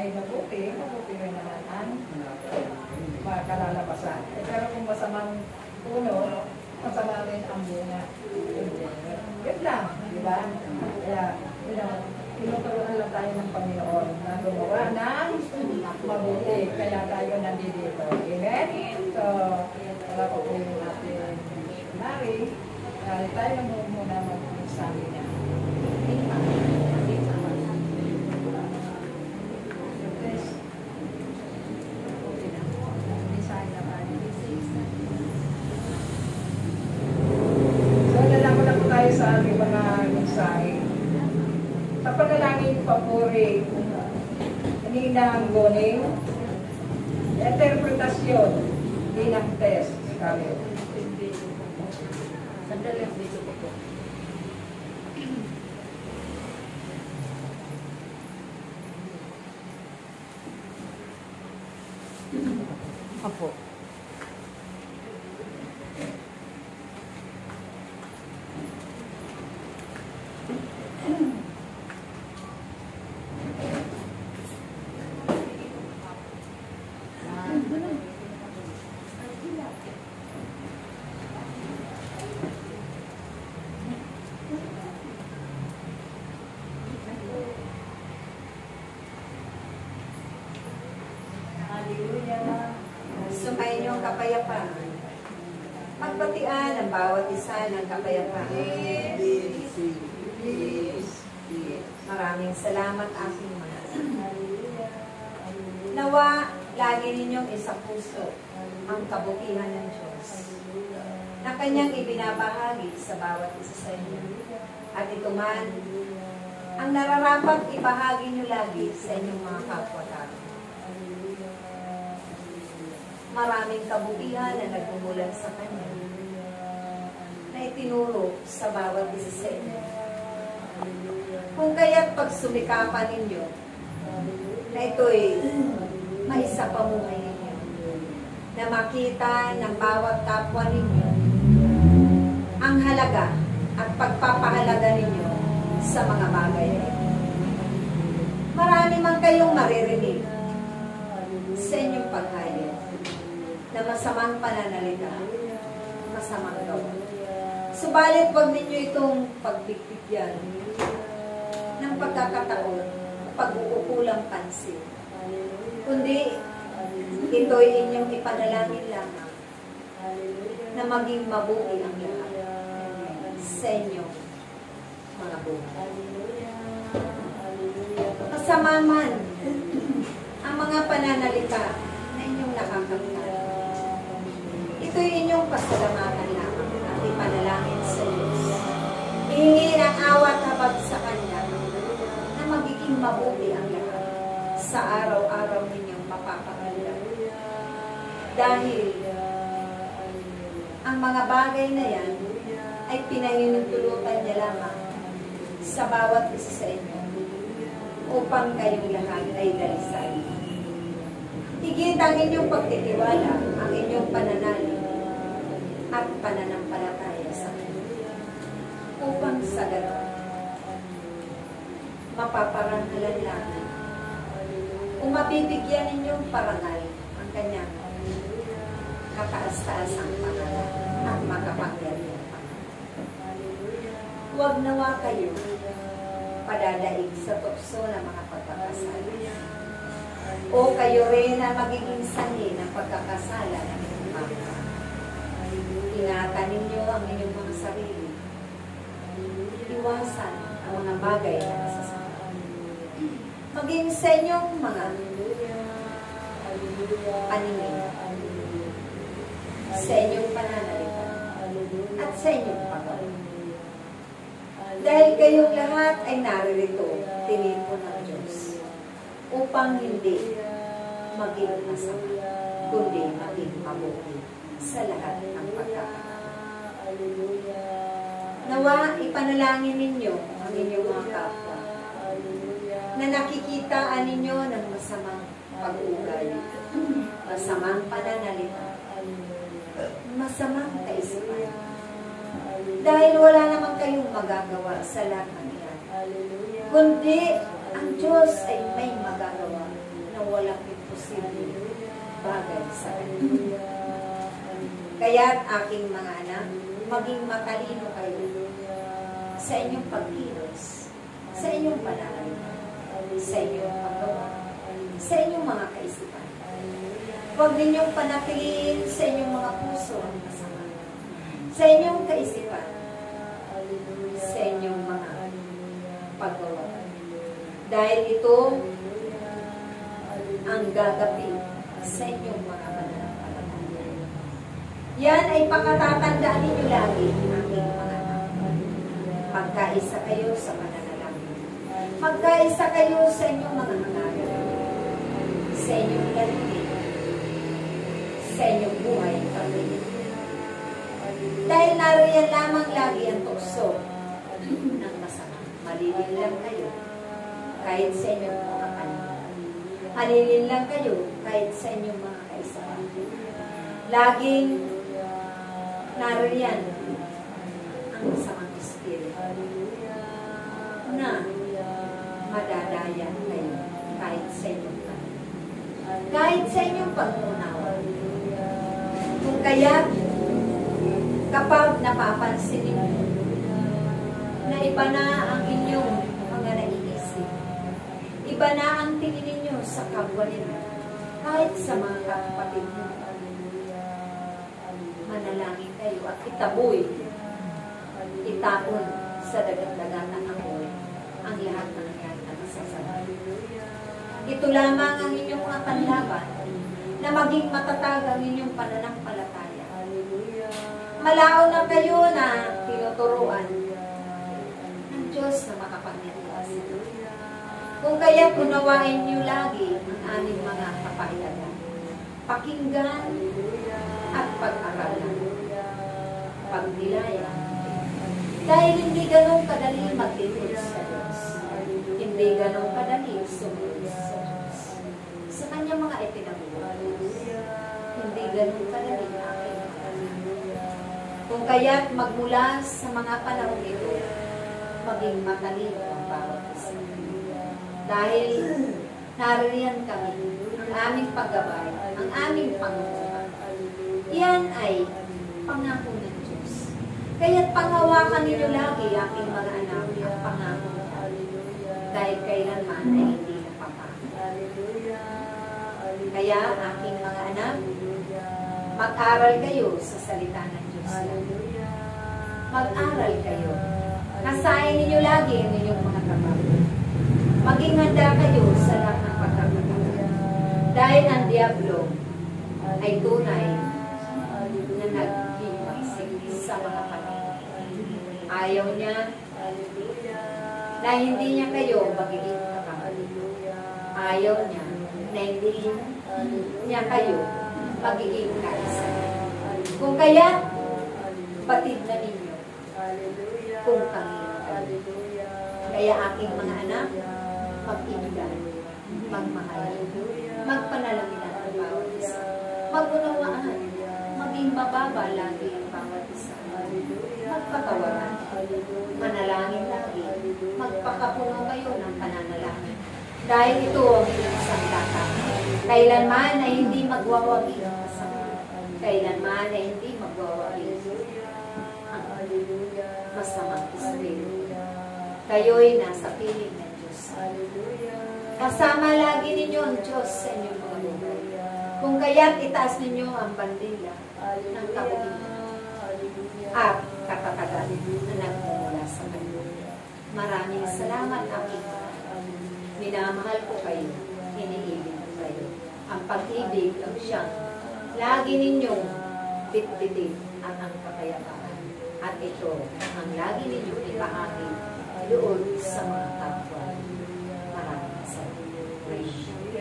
ay mabuti rin naman ang makalalabasan. Pero kung masamang puno, masama rin ang bunga. Yun lang, di ba? Kaya, tinuturuan lang tayo ng Panginoon na gumawa ng mabuti. Kaya tayo nandito. Amen? So, wala ko po yung ating Mary. Tayo muna mag-sabi na. Sa ating mga mensahe. Sa panalangin papuri, kaninang goning, interpretasyon, bilang test, kami. Sandali dito po. Apo. Sumayin niyong kapayapaan. Pagpatian ang bawat isa ng kapayapaan. Maraming salamat aking mga. Nawa, lagi ninyong isa puso ang kabutihan ng Diyos na kanyang ibinabahagi sa bawat isa sa inyo. At ito man, ang nararapat ibahagi niyo lagi sa inyong mga kapwa-tao. Maraming kabutihan na nagmumulan sa Kanya na itinuro sa bawat isa sa inyo. Kung kaya't pagsumikapan ninyo na ito'y maisapamuhay ninyo, na makita ng bawat kapwa ninyo ang halaga at pagpapahalaga ninyo sa mga bagay na ito. Marami man kayong maririnig sa inyong paghayag na masamang pananalita, masamang gawa. Subalit, huwag ninyo itong pagbibigyan ng pagkakataon, pag-uukulang pansin. Kundi, ito'y inyong ipanalangin lamang na maging mabuti ang lahat sa inyong mga buhay. Masama man ang mga pananalita na inyong nakakamtan. Ito'y inyong pasalamatan lamang at ipanalangin sa Diyos. Hihingin ang awat habag sa Kanya na magiging mabuti ang lahat sa araw-araw ninyong mapapakala. Dahil ang mga bagay na yan ay pinahinutulutan niya lamang sa bawat isa sa inyo upang kayong lahat ay dalisay. Higit ang inyong pagtitiwala, ang inyong pananalig at pananampalataya sa Kanya. Upang sa ganon, mapaparangalan lang kung mabibigyan ninyong parangal ang Kanyang kataas-taasang pangalan at makapangyarihang pangalan. Huwag nawa kayo padadaig sa tukso ng mga pagkakasala. O kayo rin na magiging sanhi ng pagkakasala ng inyong mga. Ingatan ninyo ang inyong mga sarili. Iwasan ang mga bagay na nasasama. Maging sa inyong mga paningin, sa inyong pananalita, at sa inyong pagkakas. Dahil kayong lahat ay naririto, tinipon ng Diyos, upang hindi maging masama, kundi maging mabuti sa lahat ng pagkakataon. Nawa, ipanalangin ninyo ang inyong mga kapwa, na nakikitaan ninyo ng masamang pag-uugali, masamang pananalita, masamang kaisipan. Dahil wala naman kayong magagawa sa lahat ng iyan. Kundi, ang Diyos ay may magagawa walang imposible bagay sa kanya. Kaya't aking mga anak, maging matalino kayo sa inyong pagkilos, sa inyong pananalita, sa inyong paggawa, sa inyong mga kaisipan. Huwag ninyong panatiliin sa inyong mga puso ang masama, sa inyong kaisipan, sa inyong mga paggawa. Dahil ito ang gagapi sa inyong mga pananampalataya. Yan ay pakatatandaan ninyo lagi, aking mga anak. Magkaisa kayo sa pananalangin. Magkaisa kayo sa inyong mga hangaran, sa inyong lalipin, sa inyong buhay pamilya. Dahil nariyan lamang lagi ang tukso ng masama. Malilin lang kayo kahit sa inyong mga anak. Halilin lang kayo kahit sa inyong mga kaisipan. Laging nariyan ang masamang espiritu na madadaya kayo kahit sa inyong anak. Kahit sa inyong pagtunawa. Kung kaya, kapag napapansin ninyo na iba na ang inyong mga naiisip, iba na ang tingin ninyo sa kapwa ninyo, kahit sa mga kapatid ninyo, manalangin kayo at itaboy, itapon sa dagat-dagat ng amoy ang lahat ng yan na masasama. Ito lamang ang inyong mga panlaban na maging matatag ang inyong pananampalataya. Malao na kayo na tinuturuan ng Diyos na makapangyarihan. Kung kaya punawain niyo lagi ang aming mga kapahiyagan, pakinggan at pag-aralan, pagnilayan. Dahil hindi ganong kadali maglingkod sa Diyos. Hindi ganong kadali sumunod sa Diyos. Sa kanyang mga ipinabuhay. Hindi ganong kadali aking kung kaya't magmula sa mga panahon ito, maging matalino ang bawat isa. Dahil nariyan kami, ang aming paggabay, ang aming Panginoon. Iyan ay pangako ng Diyos. Kaya't panghawakan ninyo lagi, aking mga anak, ang pangako niya. Dahil kailanman ay hindi napapako. Kaya, aking mga anak, mag-aral kayo sa salita ng Diyos. Mag-aral kayo. Nasayin ninyo lagi ang inyong mga trabaho. Maging handa kayo sa lahat ng pagkakataon. Dahil ang Diablo ay tunay na naghimagsik sa mga pamilya. Ayaw niya na hindi niya kayo magiging kakapatid. Ayaw niya na hindi niya kayo magiging kaisa. Kung kaya, batid na ninyo kung Panginoon. Kaya aking mga anak, mag-ibigan, magmahal, magpanalangin ang bawat isa, mag-unawaan, maging mababa lagi ang bawat isa, magpatawaran, manalangin lagi, magpakapuno kayo ng pananalangin. Dahil ito ang isang data. Kailanman ay hindi magwawagi ang masama. Kailanman ay hindi magwawagi ang masamang espiritu. Kayo'y nasa piling ng Diyos. Kasama lagi ninyo ang Diyos sa inyong mga buhay. Kung kaya't itaas ninyo ang bandila ng kabuhingan at katatagan na nagmumula sa Kanya. Maraming salamat, aking mga. Minamahal ko kayo, iniibig ko kayo. Ang pag-ibig ang siyang lagi ninyong bitbitin at ang kapayapaan. At ito ang lagi ninyong ipahagi doon sa mga kapwa. Maraming salamat.